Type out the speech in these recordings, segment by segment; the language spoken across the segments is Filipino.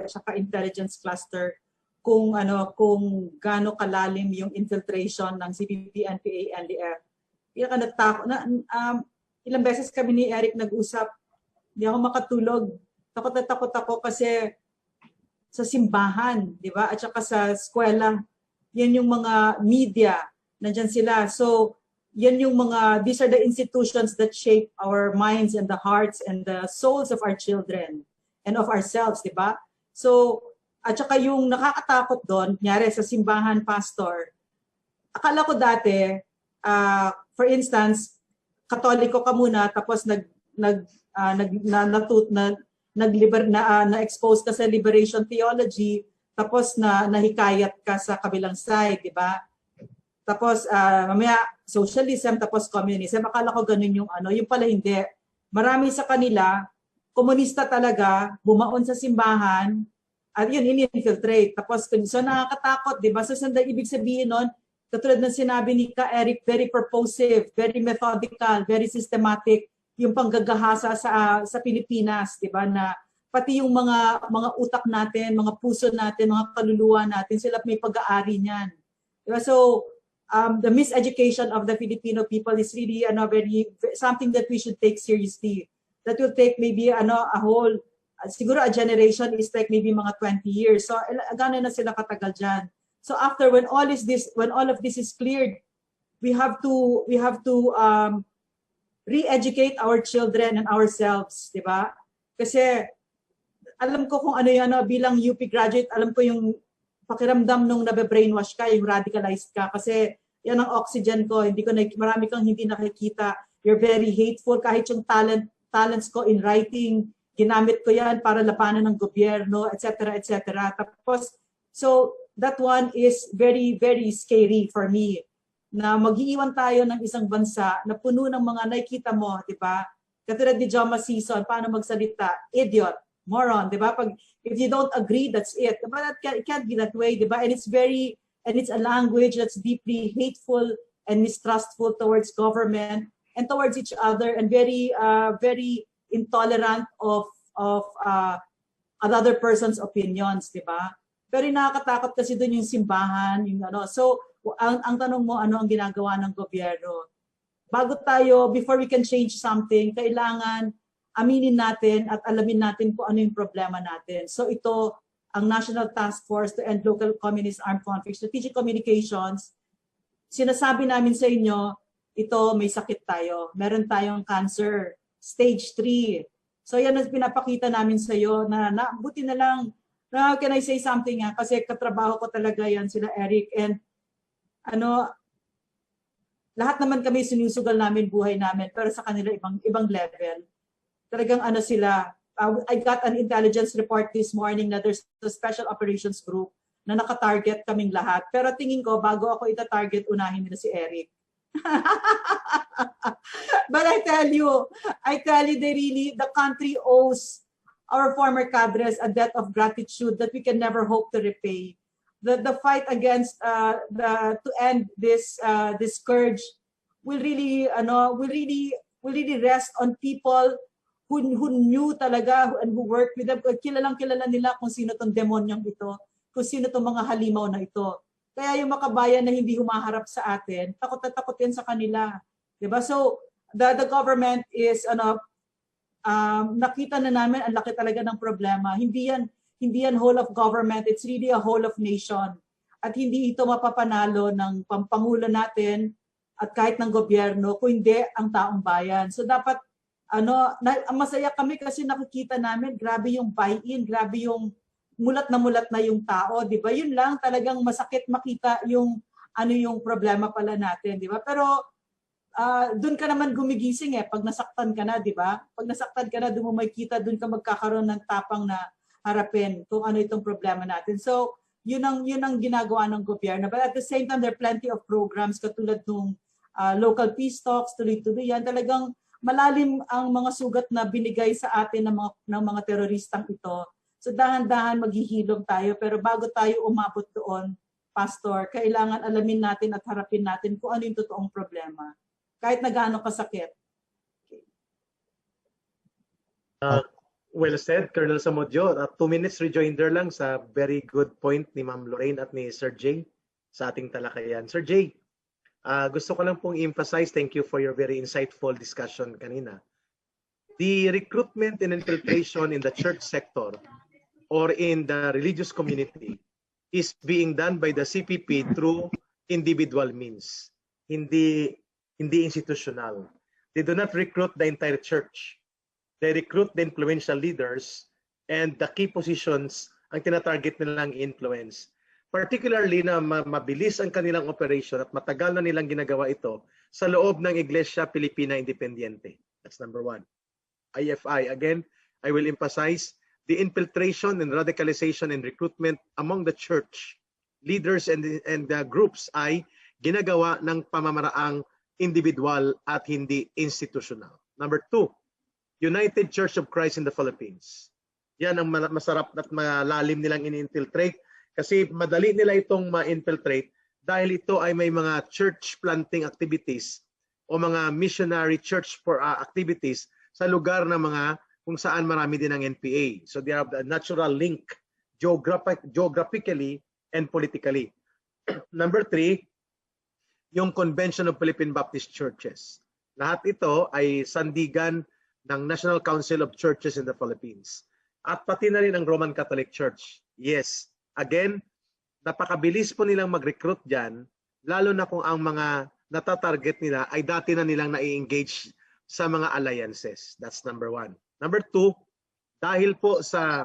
Saka intelligence cluster kung gaano kalalim yung infiltration ng CPP, NPA, NDF. Kaya natakot na ilang beses kami ni Eric nag-usap. Hindi ako makatulog. Takot na takot ako kasi sa simbahan, di ba? At saka sa eskwela, yan yung mga media, nandyan sila. So, yan yung these are the institutions that shape our minds and the hearts and the souls of our children and of ourselves, di ba? So, at saka yung nakakatakot doon, nyari sa simbahan, pastor, akala ko dati, for instance, Katoliko ka muna, tapos na-expose ka sa liberation theology, tapos nahikayat ka sa kabilang side, di ba? Tapos mamaya socialism, tapos communism. Akala ko ganun yung pala hindi. Marami sa kanila, komunista talaga, bumaon sa simbahan, at yun, in-infiltrate. Tapos, so nakakatakot, di ba? So, saan ibig sabihin nun? Katulad ng sinabi ni Ka Eric, very purposive, very methodical, very systematic, yung panggagahasa sa Pilipinas, di ba? Na pati yung mga utak natin, mga puso natin, mga kaluluwa natin, sila may pag-aari niyan. Diba? So, the miseducation of the Filipino people is really something that we should take seriously. That will take maybe a whole, siguro a generation is like maybe mga 20 years. So, gano'n na sila katagal dyan. So after when all of this is cleared, we have to re-educate our children and ourselves, di ba? Kasi alam ko kung ano yan, bilang UP graduate, alam ko yung pakiramdam nung nabe-brainwash ka, yung radicalized ka, kasi yan ang oxygen ko. Marami kang hindi nakikita. You're very hateful, kahit yung talents ko in writing, ginamit ko yan para labanan ng gobyerno, etc. etc. Tapos, so that one is very, very scary for me. Na mag-iiwan tayo ng isang bansa na puno ng mga nakikita mo, di ba? Katulad ni Joma Season, paano magsalita? Idiot, moron, di ba? If you don't agree, that's it. But it can't be that way, di ba? And it's a language that's deeply hateful and mistrustful towards government and towards each other, and very, very intolerant of another person's opinions, di ba? Pero nakakatakot kasi doon yung simbahan, yung So, ang tanong mo, ano ang ginagawa ng gobyerno? Before we can change something, kailangan aminin natin at alamin natin kung ano yung problema natin. So ito, ang National Task Force to End Local Communist Armed Conflict, Strategic Communications, sinasabi namin sa inyo, ito, may sakit tayo. Meron tayong cancer, stage 3. So yan ang pinapakita namin sa iyo na buti na lang. Now, can I say something nga? Kasi katrabaho ko talaga yan sila Eric, and lahat naman kami sinusugal namin buhay namin, pero sa kanila ibang level. Talagang sila, I got an intelligence report this morning na there's a special operations group na naka-target kaming lahat. Pero tingin ko, bago ako ita-target, unahin nila si Eric. But I tell you, the country owes our former cadres a debt of gratitude that we can never hope to repay. The fight against to end this scourge will really rest on people who knew talaga and who worked with them. Kilala nila kung sino tong demonyong ito, kung sino tong mga halimaw na ito. Kaya yung makabayan na hindi humaharap sa atin, takot na takot yan sa kanila, diba? So the government is nakita na namin ang laki talaga ng problema. Hindi yan whole of government, it's really a whole of nation. At hindi ito mapapanalo ng Pangulo natin at kahit ng gobyerno, kung hindi ang taong bayan. So dapat masaya kami kasi nakikita namin grabe yung buy-in, grabe yung mulat na yung tao, 'di ba? Yun lang talagang masakit makita yung yung problema pala natin, 'di ba? Pero doon ka naman gumigising pag nasaktan ka na, di ba? Pag nasaktan ka na, doon mo makikita, doon ka magkakaroon ng tapang na harapin kung ano itong problema natin. So, yun ang ginagawa ng gobyerno. But at the same time, there are plenty of programs katulad ng local peace talks, tuloy-tuloy yan. Talagang malalim ang mga sugat na binigay sa atin ng mga teroristang ito. So, dahan-dahan maghihilom tayo. Pero bago tayo umabot doon, Pastor, kailangan alamin natin at harapin natin kung ano yung totoong problema. Kahit na gaano kasakit. Well said, Colonel Samudjo. 2 minutes rejoinder lang sa very good point ni Ma'am Lorraine at ni Sir Jay sa ating talakayan. Sir Jay, gusto ko lang pong emphasize, thank you for your very insightful discussion kanina. The recruitment and infiltration in the church sector or in the religious community is being done by the CPP through individual means, hindi institutional. They do not recruit the entire church. They recruit the influential leaders and the key positions ang tinatarget nilang influence. Particularly na mabilis ang kanilang operation at matagal na nilang ginagawa ito sa loob ng Iglesia Pilipina Independiente. That's number 1. IFI. Again, I will emphasize the infiltration and radicalization and recruitment among the church leaders and the groups ay ginagawa ng pamamaraang individual at hindi institutional. Number 2, United Church of Christ in the Philippines. Yan ang masarap at malalim nilang in-infiltrate kasi madali nila itong ma-infiltrate dahil ito ay may mga church planting activities o mga missionary church for activities sa lugar ng mga kung saan marami din ang NPA. So they have the natural link geographically and politically. Number 3, yung Convention of Philippine Baptist Churches. Lahat ito ay sandigan ng National Council of Churches in the Philippines. At pati na rin ang Roman Catholic Church. Yes, again, napakabilis po nilang mag-recruit dyan, lalo na kung ang mga natatarget nila ay dati na nilang na-engage sa mga alliances. That's number 1. Number 2, dahil po sa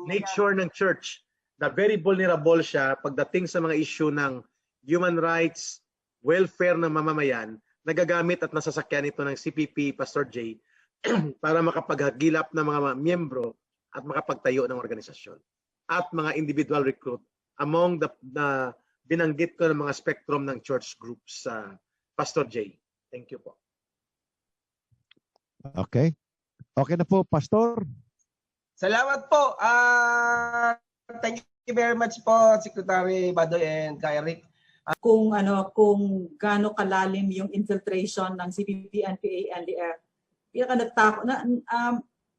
nature ng church na very vulnerable siya pagdating sa mga issue ng human rights, welfare ng mamamayan, nagagamit at nasasakyan ito ng CPP, Pastor Jay, para makapaghagilap ng mga miyembro at makapagtayo ng organisasyon at mga individual recruit among the binanggit ko ng mga spectrum ng church groups, Pastor Jay. Thank you po. Okay. Okay na po, Pastor. Salamat po. Thank you very much po, Secretary Badoy and Kay Eric. Kung gaano kalalim yung infiltration ng CPP, NPA, NDF.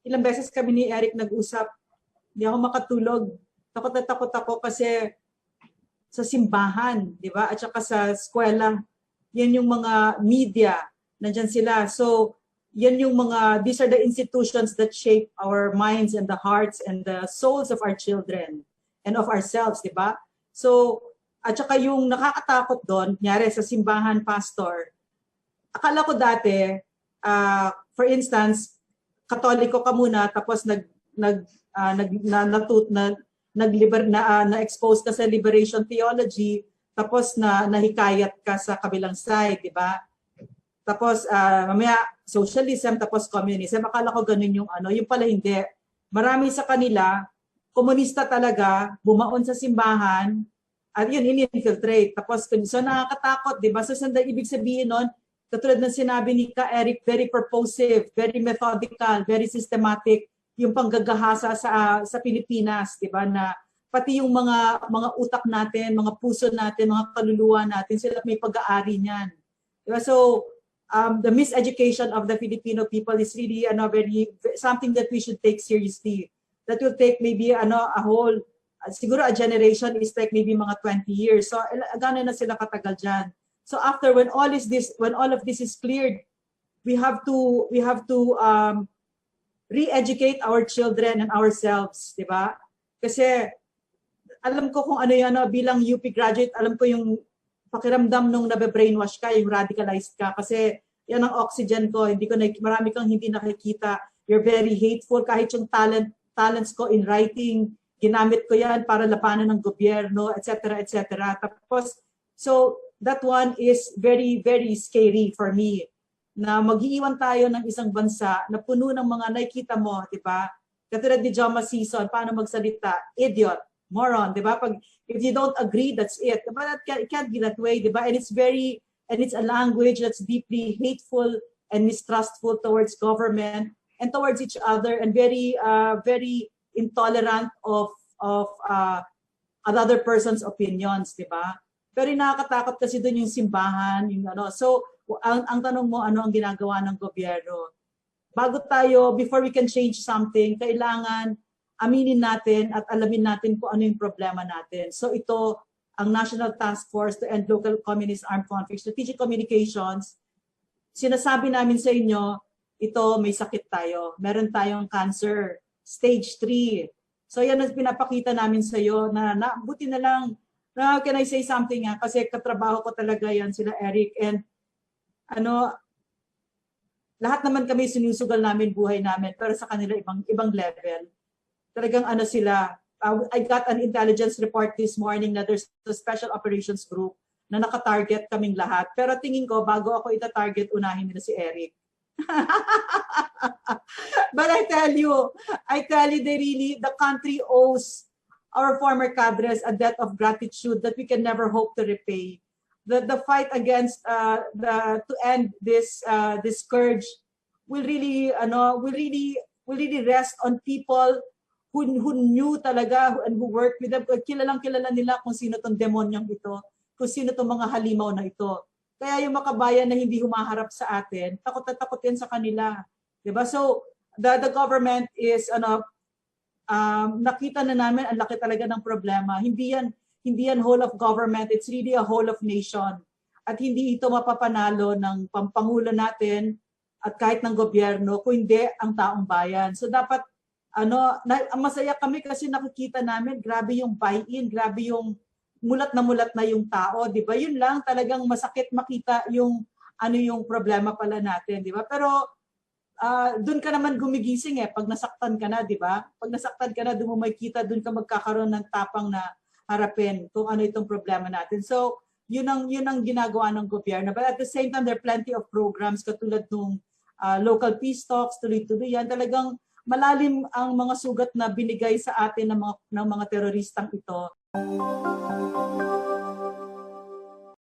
Ilang beses kami ni Eric nag-usap, hindi ako makatulog. Takot na takot ako kasi sa simbahan, di ba? At saka sa eskwela, yan yung mga media, nandyan sila. So, yan yung these are the institutions that shape our minds and the hearts and the souls of our children and of ourselves, di ba? So, at saka yung nakakatakot doon, nyari sa simbahan, Pastor, akala ko dati, for instance, Katoliko ka muna tapos na-expose ka sa liberation theology tapos nahikayat ka sa kabilang side, di ba? Tapos mamaya socialism tapos communism. Akala ko ganun yung pala hindi. Marami sa kanila komunista talaga, bumaon sa simbahan at yun in-infiltrate. Tapos so nakakatakot, di ba? So ibig sabihin nun, katulad ng sinabi ni Ka Eric, very purposive, very methodical, very systematic yung panggagahasa sa Pilipinas, 'di ba? Na pati yung mga utak natin, mga puso natin, mga kaluluwa natin, sila may pag-aari niyan. 'Di ba? So the miseducation of the Filipino people is really very something that we should take seriously. That will take maybe a whole siguro a generation is like maybe mga 20 years. So gano'n na sila katagal diyan. So after when all of this is cleared, we have to re-educate our children and ourselves, di ba? Kasi alam ko kung ano yan, bilang UP graduate, alam ko yung pakiramdam nung nabe-brainwash ka, yung radicalized ka. Kasi yan ang oxygen ko, marami kang hindi nakikita. You're very hateful, kahit yung talents ko in writing, ginamit ko yan para labanan ng gobyerno, etc. etc. Tapos, so that one is very, very scary for me. Na mag-iiwan tayo ng isang bansa na puno ng mga nakikita mo, di ba? Katulad ni Joma Season, paano magsalita? Idiot, moron, di ba? If you don't agree, that's it. But it can't be that way, di ba? And it's a language that's deeply hateful and mistrustful towards government and towards each other and very, very intolerant of another person's opinions, di ba? Pero yung nakakatakot kasi doon yung simbahan, yung ano. So, ang tanong mo, ano ang ginagawa ng gobyerno? Bago tayo, before we can change something, kailangan aminin natin at alamin natin kung ano yung problema natin. So ito, ang National Task Force to End Local Communist Armed Conflict, Strategic Communications, sinasabi namin sa inyo, ito may sakit tayo. Meron tayong cancer, stage 3. So yan ang pinapakita namin sa iyo na buti na lang, can I say something nga? Kasi katrabaho ko talaga yan sila Eric, and ano, lahat naman kami sinusugal namin buhay namin, pero sa kanila ibang level. Talagang ano sila, I got an intelligence report this morning na there's a special operations group na naka-target kaming lahat. Pero tingin ko, bago ako ita-target, unahin nila si Eric. But I tell you, the country owes our former cadres a debt of gratitude that we can never hope to repay. The fight against to end this scourge will really rest on people who knew talaga and who worked with them. Kilala nila kung sino tong demonyong ito, kung sino tong mga halimaw na ito. Kaya yung makabayan na hindi humaharap sa atin, takot na takot yan sa kanila. Diba? So the government is nakita na namin ang laki talaga ng problema. Hindi yan whole of government, it's really a whole of nation. At hindi ito mapapanalo ng Pangulo natin at kahit ng gobyerno, kung hindi ang taong bayan. So dapat, masaya kami kasi nakikita namin, grabe yung buy-in, grabe yung mulat na yung tao, di ba? Yun lang, talagang masakit makita yung problema pala natin, di ba? Pero doon ka naman gumigising pag nasaktan ka na, di ba? Pag nasaktan ka na, doon mo makikita, doon ka magkakaroon ng tapang na harapin kung ano itong problema natin. So, yun ang ginagawa ng gobyerno. But at the same time, there are plenty of programs katulad ng local peace talks, tuloy-tuloy yan. Talagang malalim ang mga sugat na binigay sa atin ng mga teroristang ito.